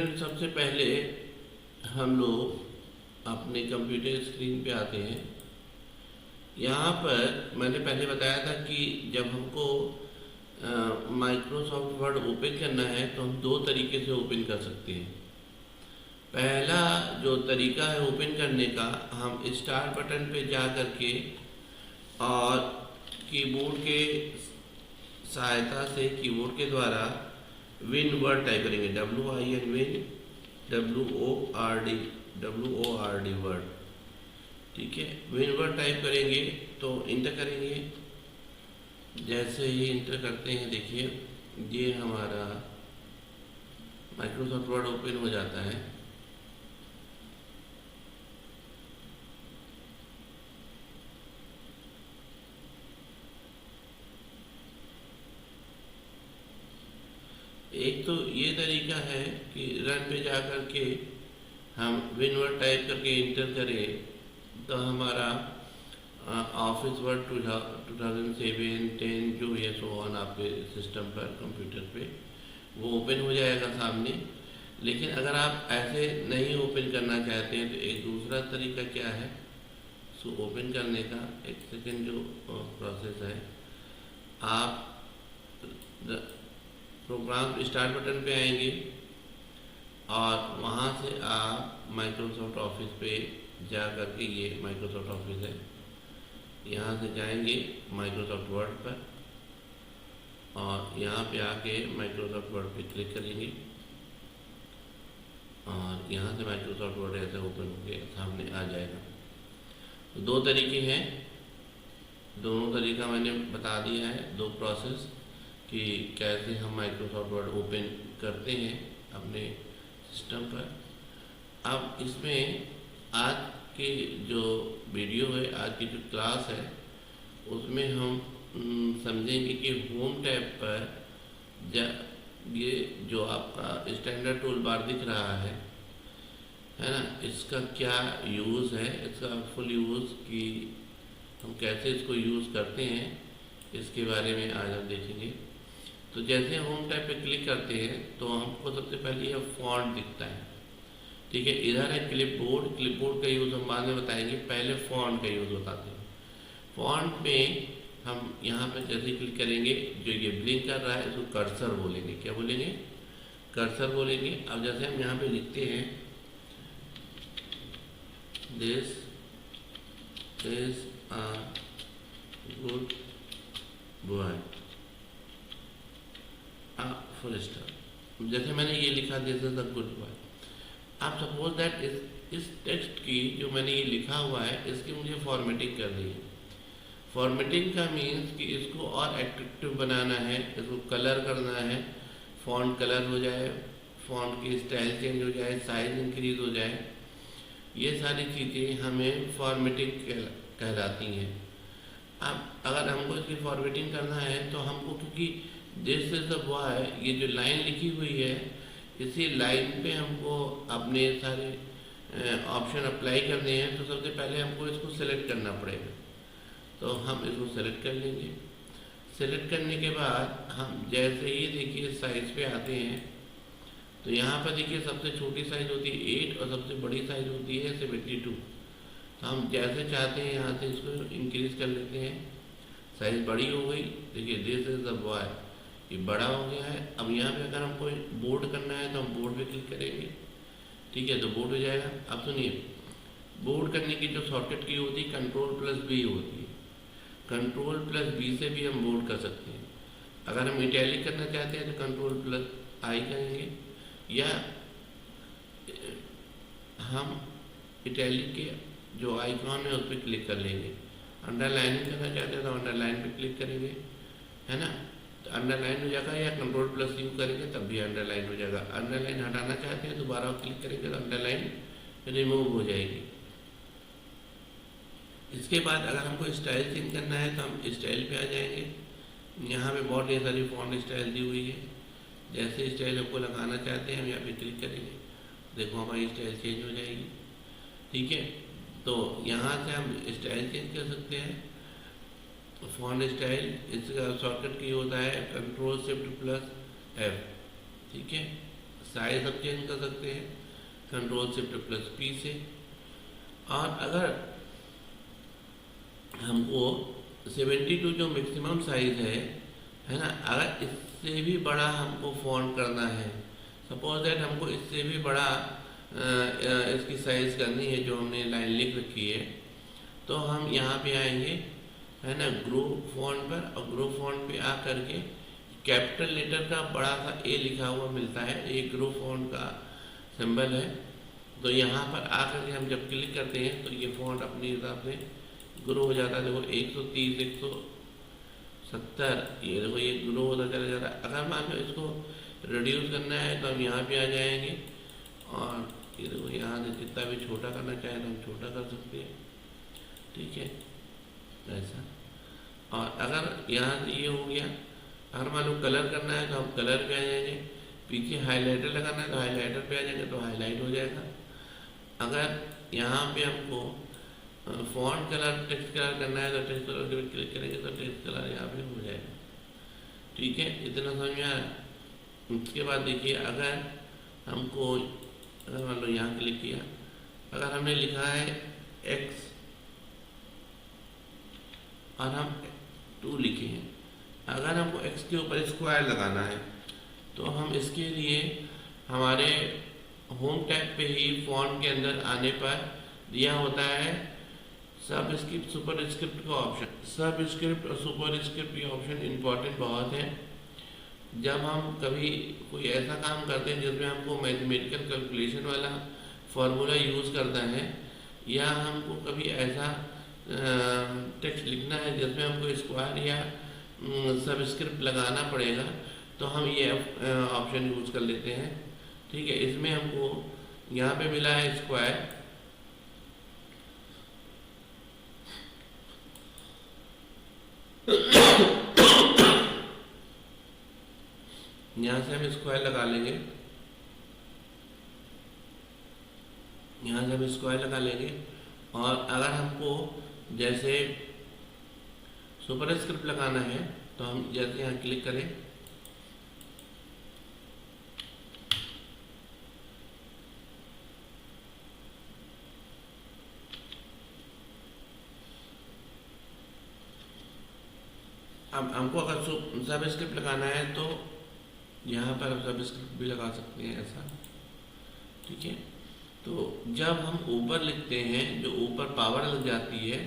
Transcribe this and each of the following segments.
Student, सबसे पहले हम लोग अपने कंप्यूटर स्क्रीन पे आते हैं। यहाँ पर मैंने पहले बताया था कि जब हमको माइक्रोसॉफ्ट वर्ड ओपन करना है तो हम दो तरीके से ओपन कर सकते हैं। पहला जो तरीका है ओपन करने का, हम स्टार्ट बटन पे जा कर के और कीबोर्ड के सहायता से, कीबोर्ड के द्वारा विन वर्ड टाइप करेंगे। WIN win, WORD word. ठीक है, विन वर्ड टाइप करेंगे तो इंटर करेंगे। जैसे ही इंटर करते हैं, देखिए ये हमारा माइक्रोसॉफ्ट वर्ड ओपन हो जाता है। एक तो ये तरीका है कि रन पे जा कर के हम विन वर्ड टाइप करके इंटर करें तो हमारा ऑफिस वर्ड 2007, 10 जो ये सो ऑन आपके सिस्टम पर, कंप्यूटर पे वो ओपन हो जाएगा सामने। लेकिन अगर आप ऐसे नहीं ओपन करना चाहते हैं तो एक दूसरा तरीका क्या है, सो ओपन करने का एक सेकेंड जो प्रोसेस है, आप प्रोग्राम स्टार्ट बटन पे आएंगे और वहाँ से आप माइक्रोसॉफ्ट ऑफिस पे जा कर के, ये माइक्रोसॉफ्ट ऑफिस है, यहाँ से जाएंगे माइक्रोसॉफ्ट वर्ड पर और यहाँ पे आके माइक्रोसॉफ्ट वर्ड पे क्लिक करेंगे और यहाँ से माइक्रोसॉफ्ट वर्ड ऐसे ओपन होकर सामने आ जाएगा। तो दो तरीके हैं, दोनों तरीका मैंने बता दिया है, दो प्रोसेस कि कैसे हम माइक्रोसॉफ्ट वर्ड ओपन करते हैं अपने सिस्टम पर। अब इसमें आज की जो वीडियो है, आज की जो क्लास है, उसमें हम समझेंगे कि होम टैब पर ये जो आपका स्टैंडर्ड टूल बार दिख रहा है ना, इसका क्या यूज़ है, इसका फुल यूज़ कि हम कैसे इसको यूज़ करते हैं, इसके बारे में आज हम देखेंगे। तो जैसे होम टैब पे क्लिक करते हैं तो हमको सबसे पहले यह फॉन्ट दिखता है। ठीक है, इधर है क्लिपबोर्ड। क्लिपबोर्ड का यूज़ हम बाद में बताएंगे, पहले फॉन्ट का यूज़ बताते हैं। फॉन्ट में हम यहाँ पे जैसे क्लिक करेंगे, जो ये ब्लिंक कर रहा है इसको कर्सर बोलेंगे। क्या बोलेंगे? कर्सर बोलेंगे। अब जैसे हम यहाँ पे लिखते हैं, this is a good boy, full stop. जैसे मैंने ये लिखा, this is a good boy. आप सपोज दैट इस टेक्स्ट की जो मैंने ये लिखा हुआ है, इसकी मुझे फॉर्मेटिंग करनी है। फॉर्मेटिंग का मीन्स कि इसको और एट्रैक्टिव बनाना है, इसको कलर करना है, फॉन्ट कलर हो जाए, फॉन्ट की स्टाइल चेंज हो जाए, साइज इंक्रीज हो जाए, ये सारी चीज़ें हमें फॉर्मेटिंग कहलाती हैं। अब अगर हमको इसकी फॉर्मेटिंग करना है तो हमको, क्योंकि दिस इज द बॉय, ये जो लाइन लिखी हुई है, इसी लाइन पे हमको अपने सारे ऑप्शन अप्लाई करने हैं। तो सबसे पहले हमको इसको सेलेक्ट करना पड़ेगा, तो हम इसको सेलेक्ट कर लेंगे। सेलेक्ट करने के बाद हम जैसे ही देखिए साइज़ पे आते हैं तो यहाँ पर देखिए सबसे छोटी साइज़ होती है 8 और सबसे बड़ी साइज़ होती है 72। तो हम जैसे चाहते हैं यहाँ से इसको इंक्रीज़ कर लेते हैं। साइज़ बड़ी हो गई, देखिए दिस इज द बॉय, ये बड़ा हो गया है। अब यहाँ पे अगर हमको बोर्ड करना है तो हम बोर्ड पे क्लिक करेंगे। ठीक है, तो बोर्ड हो जाएगा। अब सुनिए, बोर्ड करने की जो शॉर्टकट की होती है Ctrl+B होती है। Ctrl+B से भी हम बोर्ड कर सकते हैं। अगर हम इटैलिक करना चाहते हैं तो Ctrl+I करेंगे, या हम इटैलिक के जो आइकॉन है उस पर क्लिक कर लेंगे। अंडरलाइनिंग करना चाहते हैं तो अंडरलाइन पे क्लिक करेंगे, है ना, तो अंडरलाइन हो जाएगा, या Ctrl+U करेंगे तब भी अंडरलाइन हो जाएगा। अंडरलाइन हटाना चाहते हैं दोबारा क्लिक करेंगे तो अंडरलाइन रिमूव हो जाएगी। इसके बाद अगर हमको स्टाइल चेंज करना है तो हम स्टाइल पे आ जाएंगे। यहाँ पे बहुत ढेर सारी फॉन्ट स्टाइल दी हुई है। जैसे स्टाइल हमको लगाना चाहते हैं हम यहाँ पे क्लिक करेंगे, देखो हमारी स्टाइल चेंज हो जाएगी। ठीक है, तो यहाँ से हम स्टाइल चेंज कर सकते हैं। फॉन्ट स्टाइल, इसका शॉर्टकट की होता है Ctrl+Shift+F। ठीक है, साइज हम चेंज कर सकते हैं कंट्रोल शिफ्ट प्लस पी से। और अगर हमको 72 जो मैक्सिमम साइज है ना, अगर इससे भी बड़ा हमको फॉन्ट करना है, सपोज दैट हमको इससे भी बड़ा इसकी साइज करनी है जो हमने लाइन लिख रखी है, तो हम यहाँ पे आएंगे है ना ग्रुप फॉन्ट पर, और ग्रुप फॉन्ट पे आ करके कैपिटल लेटर का बड़ा सा ए लिखा हुआ मिलता है, एक ग्रुप फॉन्ट का सिंबल है। तो यहाँ पर आकर के हम जब क्लिक करते हैं तो ये फॉन्ट अपने हिसाब से ग्रो हो जाता है। देखो 130, 170, ये देखो ये ग्रो होता चला जा रहा है। अगर मान लो इसको रिड्यूस करना है तो हम यहाँ पे आ जाएंगे, और ये देखो यहाँ से जितना भी छोटा करना चाहें तो हम छोटा कर सकते हैं, ठीक है ऐसा। और अगर यहाँ से ये हो गया, अगर मान लो कलर करना है तो हम कलर पे आ जाएंगे, पीछे हाइलाइटर लगाना है तो हाइलाइटर पे आ जाएंगे तो हाईलाइट हो जाएगा। अगर यहाँ पे हमको फॉन्ट कलर टेक्स्ट कलर करना है तो टेक्स्ट कलर पे क्लिक करेंगे तो टेक्स्ट कलर यहाँ पे हो जाएगा, ठीक है। इतना समझ में आया। उसके बाद देखिए अगर हमको, अगर मान लो यहाँ क्लिक किया, अगर हमने लिखा है x और हम 2 लिखे हैं, अगर हमको x के ऊपर स्क्वायर लगाना है तो हम इसके लिए हमारे होम टैब पे ही फॉन्ट के अंदर आने पर दिया होता है सब स्क्रिप्ट सुपर स्क्रिप्ट का ऑप्शन। सब स्क्रिप्ट और सुपर स्क्रिप्ट ये ऑप्शन इम्पॉर्टेंट बहुत है। जब हम कभी कोई ऐसा काम करते हैं जिसमें हमको मैथमेटिकल कैलकुलेशन वाला फार्मूला यूज़ करना है, या हमको कभी ऐसा टेक्स्ट लिखना है जिसमें हमको स्क्वायर या सबस्क्रिप्ट लगाना पड़ेगा, तो हम ये ऑप्शन यूज़ कर लेते हैं, ठीक है। इसमें हमको यहाँ पे मिला है स्क्वायर, यहाँ से हम स्क्वायर लगा लेंगे, यहाँ से हम स्क्वायर लगा लेंगे। और अगर हमको जैसे सुपर स्क्रिप्ट लगाना है तो हम जैसे यहाँ क्लिक करें, अब हमको अगर सब स्क्रिप्ट लगाना है तो यहाँ पर हम सब स्क्रिप्ट भी लगा सकते हैं ऐसा, ठीक है। तो जब हम ऊपर लिखते हैं, जो ऊपर पावर लग जाती है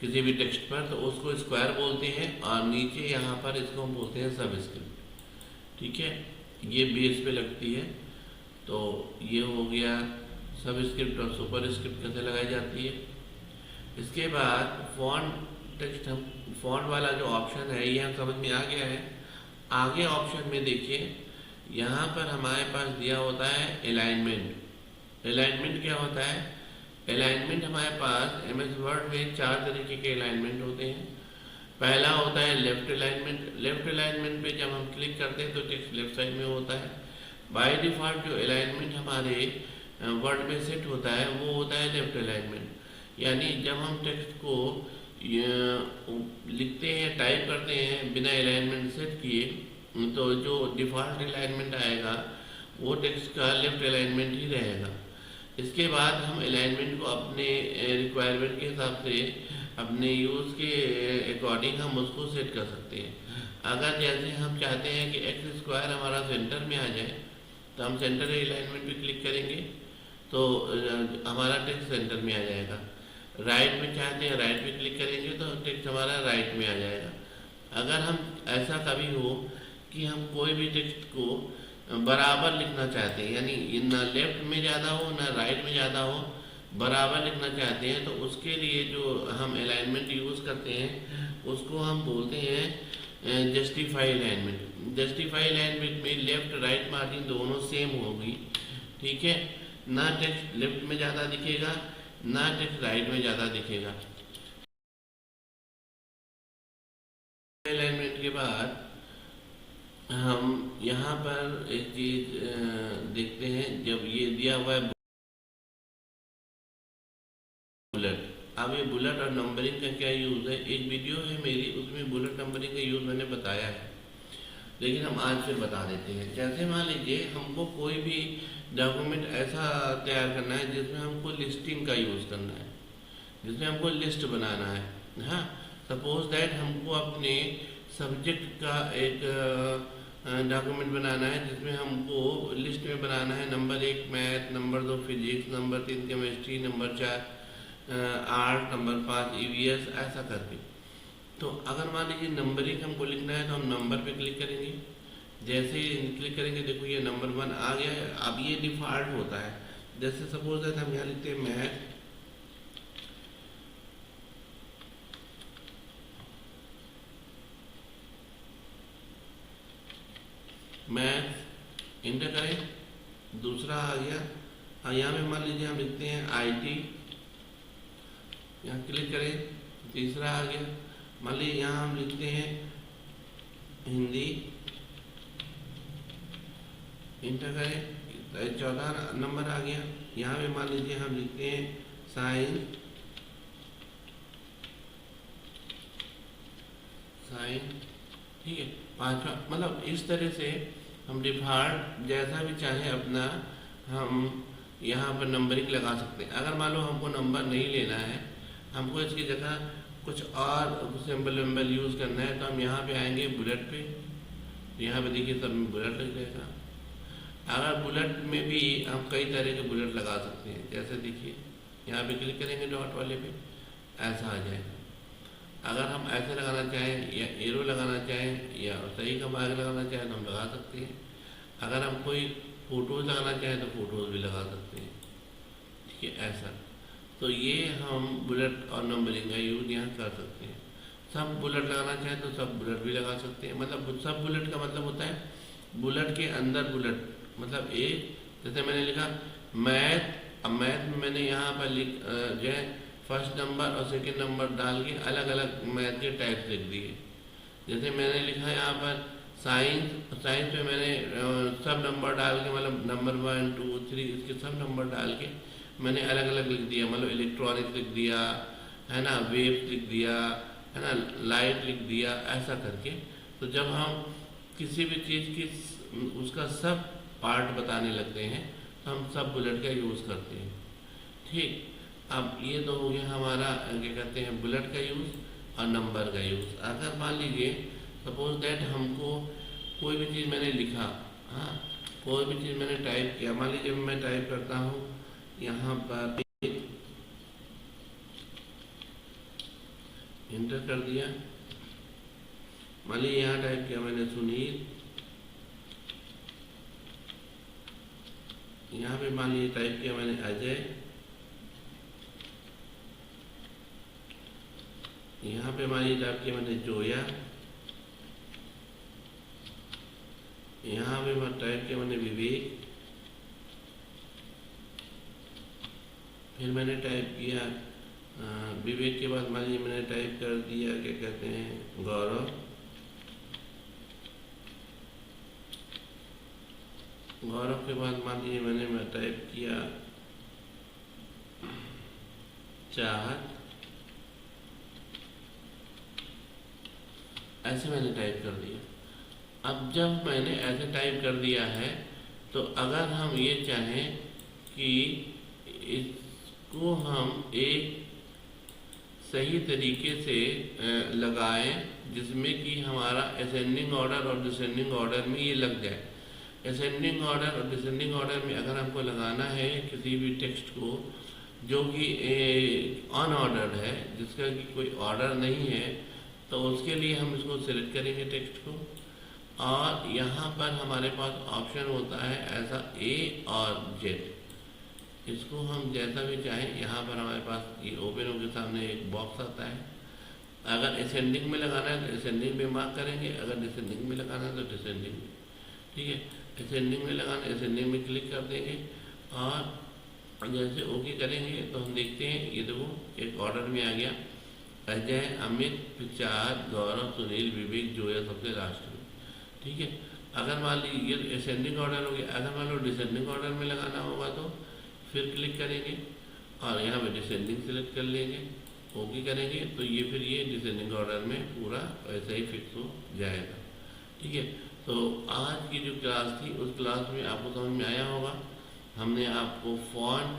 किसी भी टेक्स्ट पर, तो उसको स्क्वायर बोलते हैं, और नीचे यहाँ पर इसको हम बोलते हैं सब स्क्रिप्ट, ठीक है। ये बेस पे लगती है। तो ये हो गया सब स्क्रिप्ट और सुपर स्क्रिप्ट कैसे लगाई जाती है। इसके बाद फॉन्ट टेक्स्ट, हम फॉन्ट वाला जो ऑप्शन है ये हम समझ में आ गया है। आगे ऑप्शन में देखिए यहाँ पर हमारे पास दिया होता है अलाइनमेंट। अलाइनमेंट क्या होता है? अलाइनमेंट हमारे पास MS वर्ड में 4 तरीके के अलाइनमेंट होते हैं। पहला होता है लेफ्ट अलाइनमेंट। लेफ्ट अलाइनमेंट पे जब हम क्लिक करते हैं तो टेक्स्ट लेफ्ट साइड में होता है। बाय डिफॉल्ट जो अलाइनमेंट हमारे वर्ड में सेट होता है वो होता है लेफ्ट अलाइनमेंट। यानी जब हम टेक्स्ट को लिखते हैं, टाइप करते हैं बिना अलाइनमेंट सेट किए, तो जो डिफ़ॉल्ट अलाइनमेंट आएगा वो टेक्स्ट का लेफ्ट अलाइनमेंट ही रहेगा। इसके बाद हम अलाइनमेंट को अपने रिक्वायरमेंट के हिसाब से, अपने यूज़ के अकॉर्डिंग हम उसको सेट कर सकते हैं। अगर जैसे हम चाहते हैं कि एक्स स्क्वायर हमारा सेंटर में आ जाए तो हम सेंटर अलाइनमेंट पे क्लिक करेंगे तो हमारा टेक्स्ट सेंटर में आ जाएगा। राइट में चाहते हैं राइट पे क्लिक करेंगे तो टेक्स्ट हमारा राइट में आ जाएगा। अगर हम ऐसा कभी हो कि हम कोई भी टेक्स्ट को बराबर लिखना चाहते हैं, यानी ना लेफ्ट में ज़्यादा हो ना राइट में ज़्यादा हो, बराबर लिखना चाहते हैं, तो उसके लिए जो हम अलाइनमेंट यूज़ करते हैं उसको हम बोलते हैं जस्टिफाई अलाइनमेंट। जस्टिफाई अलाइनमेंट में लेफ्ट राइट मार्जिन दोनों सेम होगी, ठीक है। ना टेक्स्ट लेफ्ट में ज़्यादा दिखेगा ना टेक्स्ट राइट में ज़्यादा दिखेगा। अलाइनमेंट के बाद हम यहाँ पर एक चीज़ देखते हैं, जब ये दिया हुआ है बुलेट। अब ये बुलेट और नंबरिंग का क्या यूज़ है, एक वीडियो है मेरी उसमें बुलेट नंबरिंग का यूज़ मैंने बताया है। लेकिन हम आज फिर बता देते हैं। जैसे मान लीजिए हमको कोई भी डॉक्यूमेंट ऐसा तैयार करना है जिसमें हमको लिस्टिंग का यूज़ करना है, जिसमें हमको लिस्ट बनाना है। हाँ, सपोज दैट हमको अपने सब्जेक्ट का एक डॉक्यूमेंट बनाना है जिसमें हमको लिस्ट में बनाना है number 1 math, number 2 physics, number 3 chemistry, number 4 art, number 5 EVS, ऐसा करके। तो अगर मान लीजिए नंबरिंग हमको लिखना है तो हम नंबर पे क्लिक करेंगे। जैसे ही क्लिक करेंगे देखो ये नंबर 1 आ गया है। अब ये डिफ़ॉल्ट होता है। जैसे सपोज दैट हम यहाँ लिखते हैं मैथ, इंटर करें, दूसरा आ गया। यहाँ पे मान लीजिए हम लिखते हैं IT, यहाँ क्लिक करें, तीसरा आ गया। मान लीजिए यहाँ हम लिखते हैं हिंदी, इंटर करें, चौथा नंबर आ गया। यहाँ पे मान लीजिए हम लिखते हैं साइंस, ठीक है, पांचवा। मतलब इस तरह से हम डिफ़ॉल्ट जैसा भी चाहे अपना हम यहाँ पर नंबरिंग लगा सकते हैं। अगर मान लो हमको नंबर नहीं लेना है, हमको इसकी जगह कुछ और सिंबल विम्बल यूज़ करना है, तो हम यहाँ पे आएंगे बुलेट पे। यहाँ पे देखिए सब में बुलेट लग जाएगा। अगर बुलेट में भी हम कई तरह के बुलेट लगा सकते हैं। जैसे देखिए यहाँ पे क्लिक करेंगे डॉट वाले पे, ऐसा आ जाएगा। अगर हम ऐसे लगाना चाहें या एरो लगाना चाहें या सही का मार्ग लगाना चाहें तो हम लगा सकते हैं। अगर हम कोई फ़ोटोज़ लगाना चाहें तो फ़ोटोज़ भी लगा सकते हैं, ठीक है, ऐसा। तो ये हम बुलेट और नंबरिंग का यूज़ यहाँ कर सकते हैं। सब बुलेट लगाना चाहें तो सब बुलेट भी लगा सकते हैं। मतलब सब बुलेट का मतलब होता है बुलेट के अंदर बुलेट। मतलब जैसे मैंने लिखा मैथ, अब मैथ में मैंने यहाँ पर जो है फर्स्ट नंबर और सेकंड नंबर डाल के अलग अलग मैथ के टाइप लिख दिए। जैसे मैंने लिखा यहाँ पर साइंस, साइंस में मैंने सब नंबर डाल के, मतलब नंबर 1 2 3 इसके सब नंबर डाल के मैंने अलग अलग लिख दिया। मतलब इलेक्ट्रॉनिक्स लिख दिया है ना, वेव्स लिख दिया है ना, लाइट लिख दिया, ऐसा करके। तो जब हम किसी भी चीज़ की उसका सब पार्ट बताने लगते हैं तो हम सब बुलेट का यूज़ करते हैं, ठीक। अब ये तो हो गया हमारा क्या कहते हैं बुलेट का यूज़ और नंबर का यूज़। अगर मान लीजिए सपोज दैट हमको कोई भी चीज़ मैंने लिखा, हाँ, कोई भी चीज़ मैंने टाइप किया। मान लीजिए मैं टाइप करता हूँ यहाँ पर, इंटर कर दिया। मान लीजिए यहाँ टाइप किया मैंने सुनील, यहाँ पे मान लीजिए टाइप किया मैंने अजय, यहाँ पे मान लीजिए टाइप किया मैंने जोया, यहाँ पे मैं टाइप किया मैंने विवेक, फिर मैंने टाइप किया विवेक के बाद मान लीजिए मैंने टाइप कर दिया क्या कहते हैं गौरव, गौरव के बाद मान लीजिए मैं टाइप किया चाहत, ऐसे मैंने टाइप कर दिया। अब जब मैंने ऐसे टाइप कर दिया है तो अगर हम ये चाहें कि इसको हम एक सही तरीके से लगाएं जिसमें कि हमारा असेंडिंग ऑर्डर और डिसेंडिंग ऑर्डर में ये लग जाए। असेंडिंग ऑर्डर और डिसेंडिंग ऑर्डर में अगर हमको लगाना है किसी भी टेक्स्ट को जो कि अनऑर्डर्ड है, जिसका कि कोई ऑर्डर नहीं है, तो उसके लिए हम इसको सिलेक्ट करेंगे टेक्स्ट को, और यहाँ पर हमारे पास ऑप्शन होता है ऐसा A और Z। इसको हम जैसा भी चाहें, यहाँ पर हमारे पास ये ओपन के सामने एक बॉक्स आता है। अगर असेंडिंग में लगाना है तो असेंडिंग में मार्क करेंगे, अगर डिसेंडिंग में लगाना है तो डिसेंडिंग में, ठीक है। असेंडिंग में लगाना, असेंडिंग में क्लिक कर देंगे और जैसे ओके करेंगे तो हम देखते हैं ये देखो एक ऑर्डर में आ गया अजय, अमित, प्रचार, गौरव, सुनील, विवेक, जोया सबसे लास्ट में, ठीक है। अगर मान लीजिए ये असेंडिंग ऑर्डर हो गया, अगर मान लो डिसेंडिंग ऑर्डर में लगाना होगा तो फिर क्लिक करेंगे और यहाँ पे डिसेंडिंग सेलेक्ट कर लेंगे, ओके करेंगे तो ये फिर ये डिसेंडिंग ऑर्डर में पूरा वैसे ही फिक्स हो जाएगा, ठीक है। तो आज की जो क्लास थी उस क्लास में आपको समझ में आया होगा। हमने आपको फॉन्ट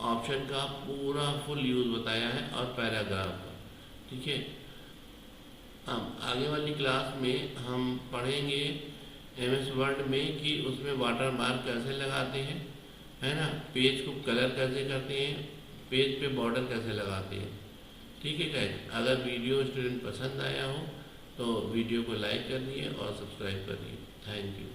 ऑप्शन का पूरा फुल यूज़ बताया है और पैराग्राफ का, ठीक है। अब आगे वाली क्लास में हम पढ़ेंगे MS वर्ड में कि उसमें वाटर मार्क कैसे लगाते हैं, है ना, पेज को कलर कैसे करते हैं, पेज पे बॉर्डर कैसे लगाते हैं, ठीक है गाइस। अगर वीडियो स्टूडेंट पसंद आया हो तो वीडियो को लाइक कर दिए और सब्सक्राइब कर दिए। Thank you.